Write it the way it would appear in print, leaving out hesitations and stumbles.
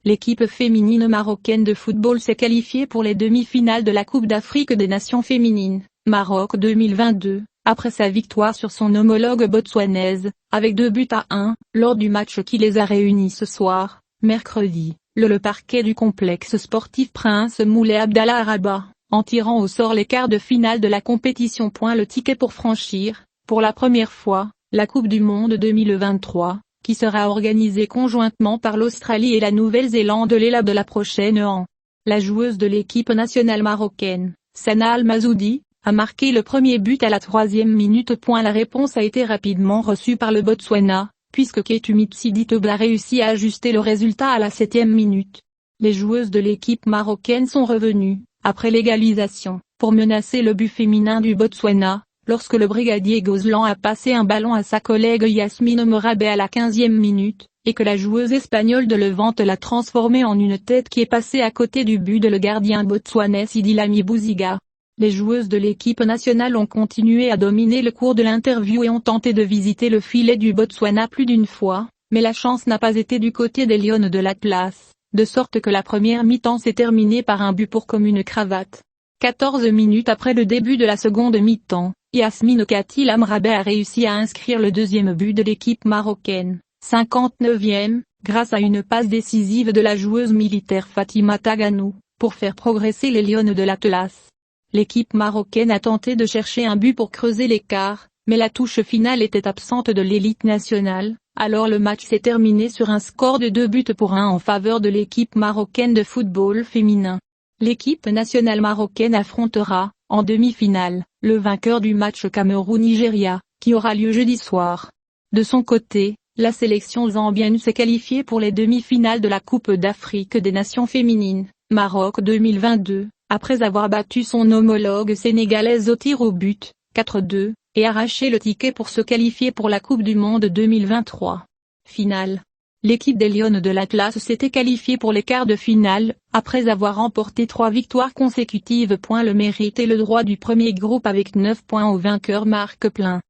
l'équipe féminine marocaine de football s'est qualifiée pour les demi-finales de la Coupe d'Afrique des Nations féminines, Maroc 2022, après sa victoire sur son homologue botswanaise, avec 2-1, lors du match qui les a réunis ce soir, mercredi, le parquet du complexe sportif Prince Moulay Abdallah à Rabat, en tirant au sort les quarts de finale de la compétition. Le ticket pour franchir, pour la première fois, la Coupe du Monde 2023, qui sera organisée conjointement par l'Australie et la Nouvelle-Zélande lors de la prochaine an. La joueuse de l'équipe nationale marocaine, Sana Al-Mazoudi, a marqué le premier but à la 3e minute. La réponse a été rapidement reçue par le Botswana, puisque Ketumit Siditob a réussi à ajuster le résultat à la 7e minute. Les joueuses de l'équipe marocaine sont revenues, après l'égalisation, pour menacer le but féminin du Botswana, lorsque le brigadier Gozlan a passé un ballon à sa collègue Yasmine Morabe à la 15e minute, et que la joueuse espagnole de Levante l'a transformé en une tête qui est passée à côté du but de le gardien botswanais Sidi Lami Bouziga. Les joueuses de l'équipe nationale ont continué à dominer le cours de l'interview et ont tenté de visiter le filet du Botswana plus d'une fois, mais la chance n'a pas été du côté des Lionnes de l'Atlas, de sorte que la première mi-temps s'est terminée par un but pour comme une cravate. 14 minutes après le début de la seconde mi-temps, Yasmine Katil Amrabe a réussi à inscrire le deuxième but de l'équipe marocaine, 59e, grâce à une passe décisive de la joueuse militaire Fatima Taganou, pour faire progresser les Lionnes de l'Atlas. L'équipe marocaine a tenté de chercher un but pour creuser l'écart, mais la touche finale était absente de l'élite nationale, alors le match s'est terminé sur un score de 2-1 en faveur de l'équipe marocaine de football féminin. L'équipe nationale marocaine affrontera, en demi-finale, le vainqueur du match Cameroun-Nigeria, qui aura lieu jeudi soir. De son côté, la sélection zambienne s'est qualifiée pour les demi-finales de la Coupe d'Afrique des Nations féminines, Maroc 2022, après avoir battu son homologue sénégalaise au tir au but, 4-2, et arraché le ticket pour se qualifier pour la Coupe du Monde 2023. Finale. L'équipe des Lionnes de l'Atlas s'était qualifiée pour les quarts de finale, après avoir remporté 3 victoires consécutives. Le mérite et le droit du premier groupe avec 9 points au vainqueur marque plein.